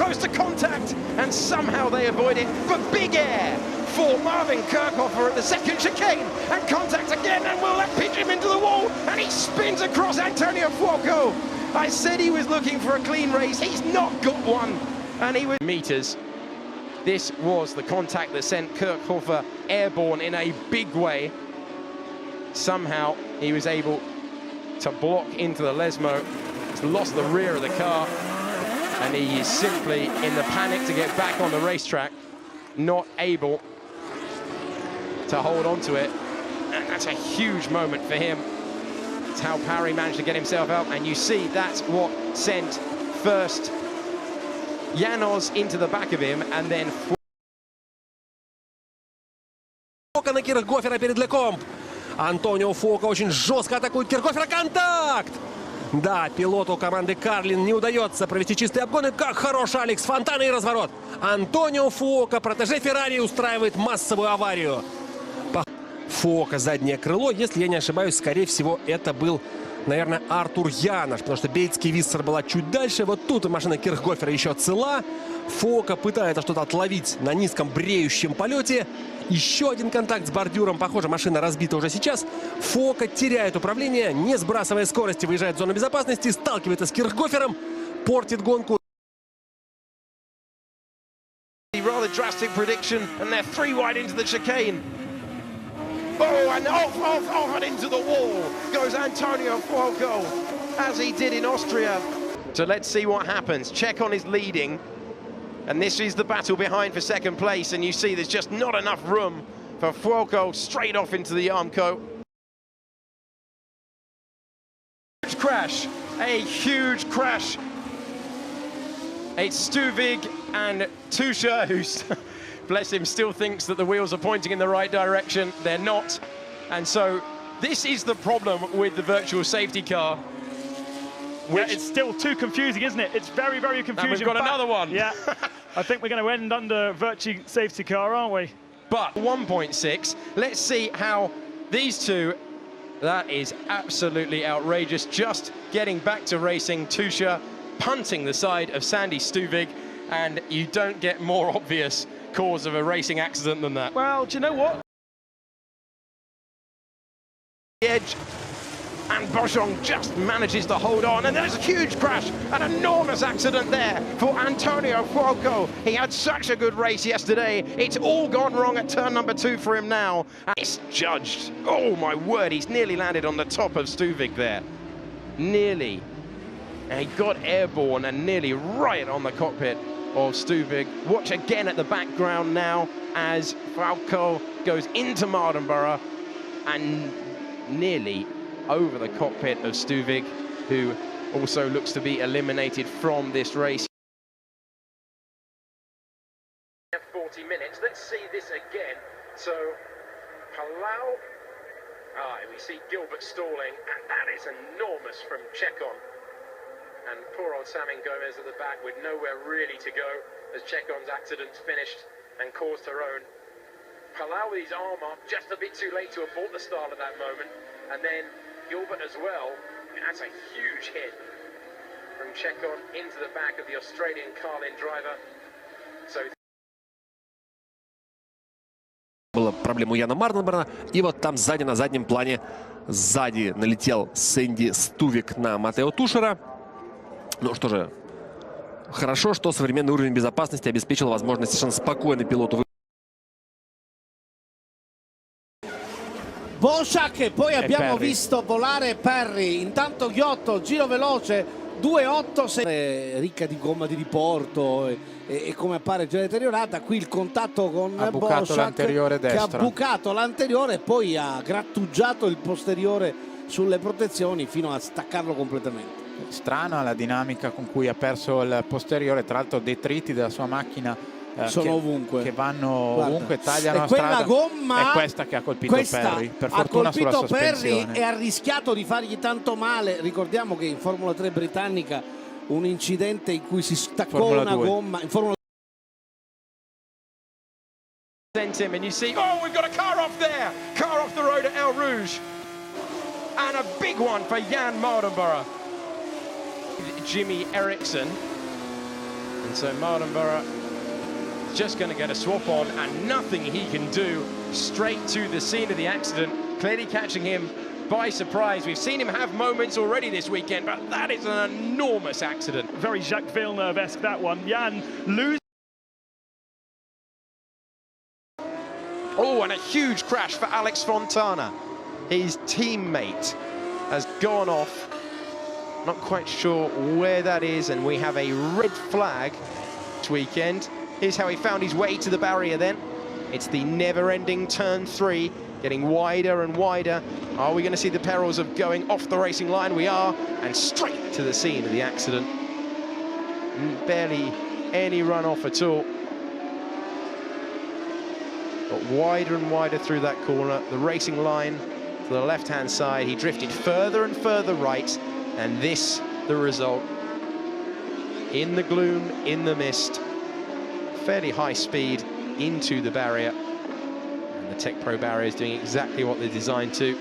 close to contact, and somehow they avoid it. But big air for Marvin Kirchhofer at the second chicane, and contact again, and will that pitch him into the wall? And he spins across Antonio Fuoco. I said he was looking for a clean race. He's not got one, and he was meters. This was the contact that sent Kirchhofer airborne in a big way. Somehow he was able to block into the Lesmo. He's lost the rear of the car, and he is simply in the panic to get back on the racetrack, not able to hold on to it. And that's a huge moment for him. It's how Parry managed to get himself out, and you see that's what sent first Janos into the back of him, and then Фуока на Кирхгофера перед Лекомб. Антонио Фуока очень жестко атакует Кирхгофера. Контакт! Да, пилоту команды Карлин не удается провести чистые обгоны. Как хорош Алекс Фонтана и разворот. Антонио Фуока, протеже Феррари, устраивает массовую аварию. Фуока заднее крыло. Если я не ошибаюсь, скорее всего, это был, наверное, Артур Янош, потому что Бейтский Виссер была чуть дальше. Вот тут машина Кирхгофера еще цела. Фуока пытается что-то отловить на низком бреющем полете. Еще один контакт с бордюром. Похоже, машина разбита уже сейчас. Фуока теряет управление, не сбрасывая скорости, выезжает в зону безопасности, сталкивается с Кирхгофером, портит гонку. Rather drastic prediction, and they're 3 wide into the chicane. Oh, and off and into the wall goes Antonio Fuoco, as he did in Austria. So let's see what happens. Chekon is leading, and this is the battle behind for second place, and you see there's just not enough room for Fuoco straight off into the Armco. Huge crash, a huge crash. It's Stuvig and Tusha, who's, bless him, still thinks that the wheels are pointing in the right direction. They're not. And so this is the problem with the virtual safety car. Yeah, it's still too confusing, isn't it? It's very, very confusing. And we've got another one. Yeah, I think we're going to end under virtual safety car, aren't we? But 1.6, let's see how these two, that is absolutely outrageous. Just getting back to racing, Tusha punting the side of Sandy Stuvig, and you don't get more obvious cause of a racing accident than that. Well, do you know what? The edge, and Boschong just manages to hold on, and there's a huge crash, an enormous accident there for Antonio Fuoco. He had such a good race yesterday. It's all gone wrong at turn number 2 for him now. And it's judged. Oh my word, he's nearly landed on the top of Stuvig there. Nearly. And he got airborne and nearly right on the cockpit of Stuvig. Watch again at the background now as Fuoco goes into Mardenborough and nearly over the cockpit of Stuvig, who also looks to be eliminated from this race. 40 minutes. Let's see this again. So, Palau. We see Gilbert stalling, and that is enormous from Chekon. And poor old Samin Gomez at the back with nowhere really to go as Chekon's accident's finished and caused her own. Palau with his arm up, just a bit too late to abort the start at that moment. And then Gilbert as well. That's a huge hit from Chekon into the back of the Australian Carlin driver. So Была проблема у Яна Марденборна, и вот там сзади, на заднем плане, сзади налетел Сэнди Стувик на Матео Тушера. Ну что же, хорошо, что современный уровень безопасности обеспечил возможность совершенно спокойно пилоту. Boschak, poi abbiamo visto volare Parry, intanto Ghiotto, giro veloce, 2.8, ricca di gomma di riporto e come appare già deteriorata. Qui il contatto con Boschak che ha bucato l'anteriore e poi ha grattugiato il posteriore sulle protezioni fino a staccarlo completamente. Strana la dinamica con cui ha perso il posteriore, tra l'altro detriti della sua macchina sono ovunque, che vanno ovunque, tagliano la quella strada. gomma, è questa che ha colpito Parry, per fortuna sulla sospensione. Parry e ha rischiato di fargli tanto male. Ricordiamo che in Formula 3 britannica un incidente in cui si staccò una gomma in Formula sent him, and you see, oh, we've got a car off there, car off the road at El Rouge, and a big one for Jan Mardenborough. Jimmy Eriksson, and And so Mardenborough just going to get a swap on, and nothing he can do. Straight to the scene of the accident, clearly catching him by surprise. We've seen him have moments already this weekend, but that is an enormous accident. Very Jacques Villeneuve-esque, that one. Jan loses. Oh, and a huge crash for Alex Fontana. His teammate has gone off. Not quite sure where that is, and we have a red flag this weekend. Here's how he found his way to the barrier then. It's the never-ending turn 3, getting wider and wider. Are we going to see the perils of going off the racing line? We are, and straight to the scene of the accident. Barely any runoff at all. Got wider and wider through that corner. The racing line to the left-hand side. He drifted further and further right, and this, the result. In the gloom, in the mist, fairly high speed into the barrier. And the Tech Pro barrier is doing exactly what they're designed to.